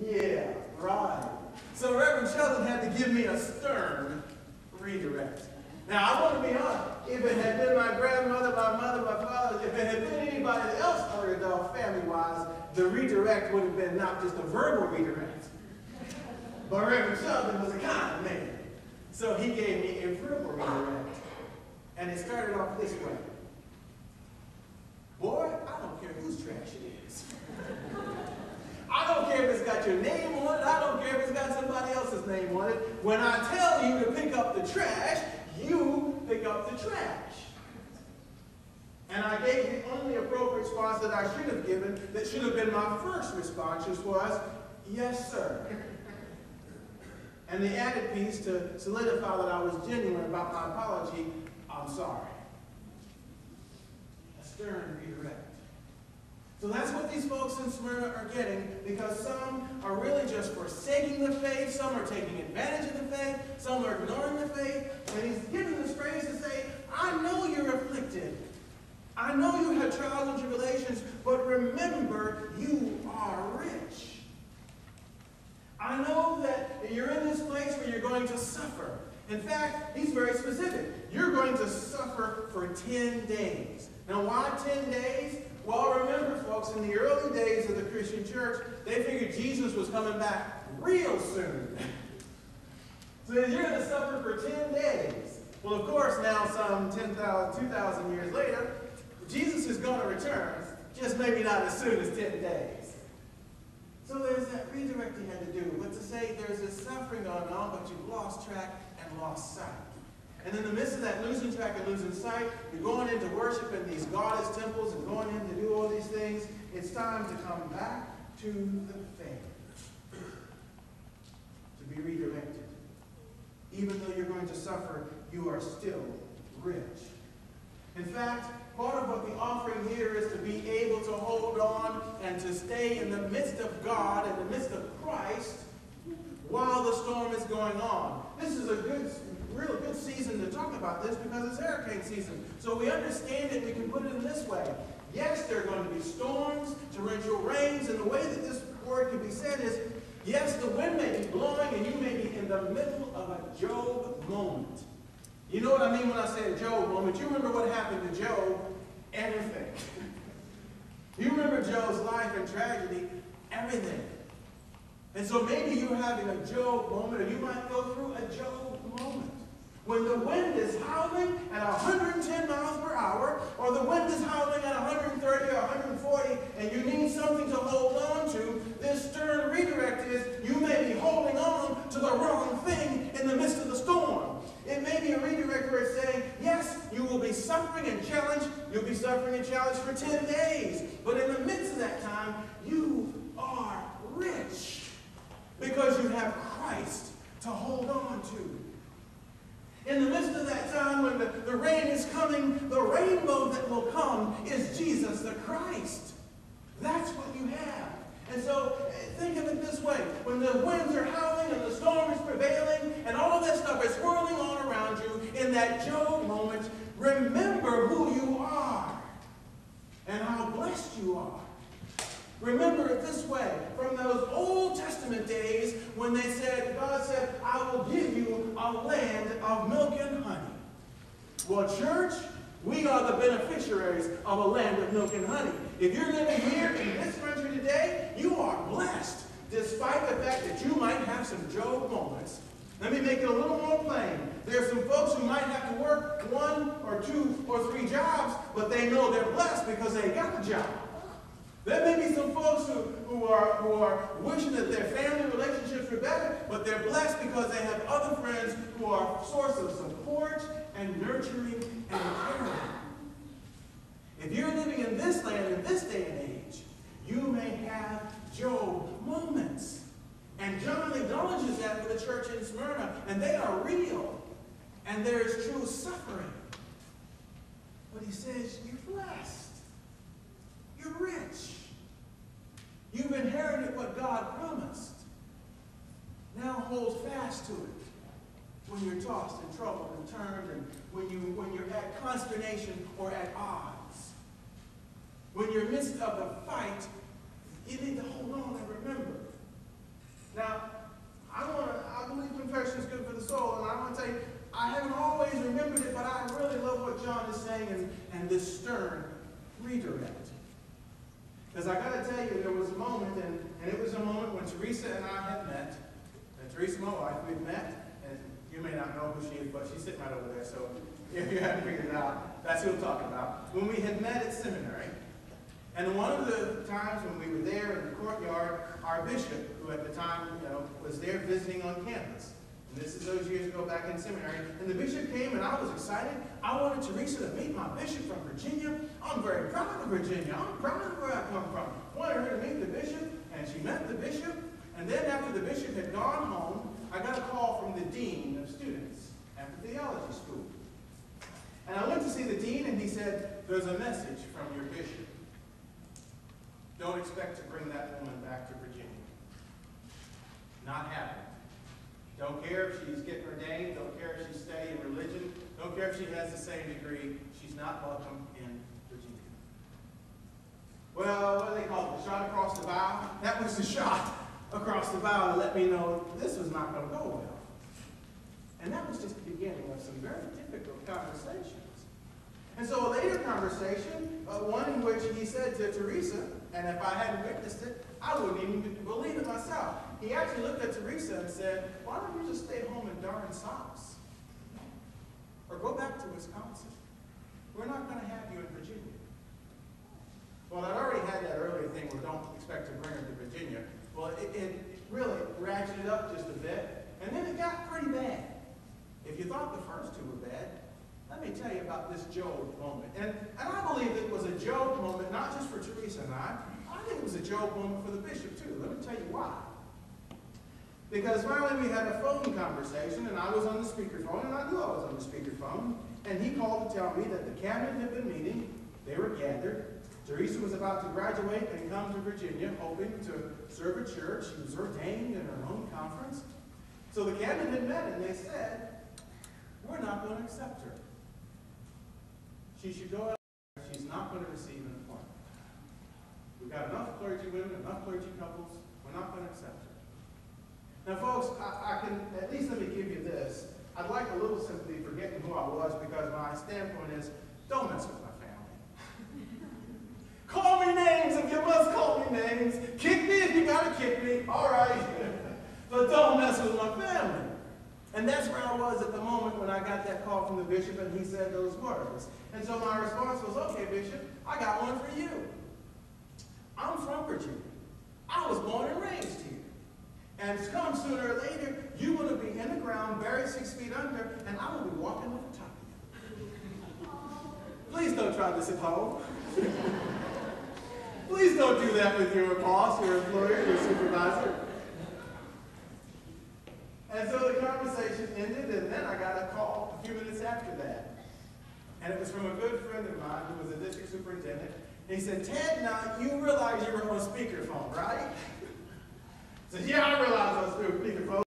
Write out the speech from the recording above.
Yeah, right. So Reverend Sheldon had to give me a stern redirect. Now, I want to be honest. If it had been my grandmother, my mother, my father, if it had been anybody else family-wise, the redirect would have been not just a verbal redirect. But Reverend Sheldon was a kind man. So he gave me a verbal redirect. And it started off this way. Boy, I don't care whose trash it is. I don't care if it's got your name on it. I don't care if it's got somebody else's name on it. When I tell you to pick up the trash, you pick up the trash. And I gave the only appropriate response that I should have given, that should have been my first response, which was, yes, sir. And the added piece to solidify that I was genuine about my apology, I'm sorry. A stern redirect. So that's what these folks in Smyrna are getting, because some are really just forsaking the faith, some are taking advantage of the faith, some are ignoring the faith, and he's giving this phrase to say, I know you're afflicted. I know you have trials and tribulations, but remember, you are rich. I know that you're in this place where you're going to suffer. In fact, he's very specific. You're going to suffer for 10 days. Now, why 10 days? Well, remember, folks, in the early days of the Christian church, they figured Jesus was coming back real soon. So you're going to suffer for 10 days. Well, of course, now some 2,000 years later, Jesus is going to return, just maybe not as soon as 10 days. So there's that redirect he had to do. But to say there's this suffering going on, but you've lost track and lost sight. And in the midst of that losing track and losing sight, you're going into worship in these goddess temples and going in to do all these things. It's time to come back to the faith. To be redirected. Even though you're going to suffer, you are still rich. In fact, part of what the offering here is to be able to hold on and to stay in the midst of God, in the midst of Christ, while the storm is going on. This is a real good season to talk about this because it's hurricane season. So we understand it, we can put it in this way. Yes, there are going to be storms, torrential rains, and the way that this word can be said is, yes, the wind may be blowing and you may be in the middle of a Job moment. You know what I mean when I say a Job moment? You remember what happened to Job? Everything. You remember Job's life and tragedy? Everything. And so maybe you're having a Job moment, or you might go through a Job moment. When the wind is howling at 110 miles per hour, or the wind is howling at 130 or 140, and you need something to hold on to, this stern redirect is you may be holding on to the wrong thing in the midst of the storm. It may be a redirect where it's saying, yes, you will be suffering and challenged. You'll be suffering and challenged for 10 days. But in the midst of that time, you are rich because you have Christ to hold on to. In the midst of that time when the rain is coming, the rainbow that will come is Jesus the Christ. That's what you have. And so think of it this way. When the winds are howling and the storm is prevailing and all of that stuff is swirling all around you, in that Job moment, remember who you are and how blessed you are. Remember it this way. From those Old Testament days when they said, God said, I will give you a land of milk and honey. Well, church, we are the beneficiaries of a land of milk and honey. If you're living here in this country today, you are blessed, despite the fact that you might have some Job moments. Let me make it a little more plain. There are some folks who might have to work 1 or 2 or 3 jobs, but they know they're blessed because they got the job. There may be some folks who are wishing that their family relationships were better, but they're blessed because they have other friends who are a source of support and nurturing and caring. If you're living in this land in this day and age, you may have Job moments. And John acknowledges that for the church in Smyrna, and they are real. And there is true suffering. But he says, you're blessed. You're rich. You've inherited what God promised. Now hold fast to it. When you're tossed and troubled and turned, and when you're at consternation or at odds. When you're in the midst of the fight, you need to hold on and remember Teresa and I had met. And Teresa, my wife, we had met. And you may not know who she is, but she's sitting right over there. So if you haven't figured it out, that's who I'm talking about. When we had met at seminary. And one of the times when we were there in the courtyard, our bishop, who at the time, was there visiting on campus. And this is those years ago back in seminary. And the bishop came, and I was excited. I wanted Teresa to meet my bishop from Virginia. I'm very proud of Virginia. I'm proud of where I come from. I wanted her to meet the bishop, and she met the bishop. And then after the bishop had gone home, I got a call from the dean of students at the theology school. And I went to see the dean, and he said, there's a message from your bishop. Don't expect to bring that woman back to Virginia. Not happening. Don't care if she's getting ordained. Don't care if she's studying religion. Don't care if she has the same degree. She's not welcome in Virginia. Well, what do they call it? The shot across the bow? That was the shot across the bow to let me know this was not going to go well. And that was just the beginning of some very difficult conversations. And so a later conversation, one in which he said to Teresa, and if I hadn't witnessed it, I wouldn't even believe it myself. He actually looked at Teresa and said, why don't you just stay home and darn socks? Or go back to Wisconsin. We're not going to have you in Virginia. Well, I'd already had that earlier thing where don't expect to bring her to Virginia. Well, it really ratcheted up just a bit, and then it got pretty bad. If you thought the first two were bad, let me tell you about this Job moment. And I believe it was a Job moment, not just for Teresa and I. I think it was a Job moment for the bishop, too. Let me tell you why. Because finally we had a phone conversation, and I was on the speakerphone, and I knew I was on the speakerphone. And he called to tell me that the cabinet had been meeting. They were gathered. Teresa was about to graduate and come to Virginia, hoping to serve a church. She was ordained in her own conference. So the cabinet had met, and they said, we're not going to accept her. She should go out. She's not going to receive an appointment. We've got enough clergy women, enough clergy couples. We're not going to accept her. Now, folks, I can, at least let me give you this. I'd like a little sympathy for getting who I was, because my standpoint is, don't mess with my family. Call me names if you must call me names. Kick me if you got to kick me. All right. But don't mess with my family. And that's where I was at the moment when I got that call from the bishop and he said those words. And so my response was, okay, Bishop, I got one for you. I'm from Virginia. I was born and raised here. And it's come sooner or later, you're going to be in the ground, buried 6 feet under, and I will be walking on the top of you. Please don't try this at home. Please don't do that with your boss, your employer, your supervisor. And so the conversation ended, and then I got a call a few minutes after that. And it was from a good friend of mine who was a district superintendent. And he said, Ted, now you realize you were on speakerphone, right? I said, yeah, I realize I was on speakerphone.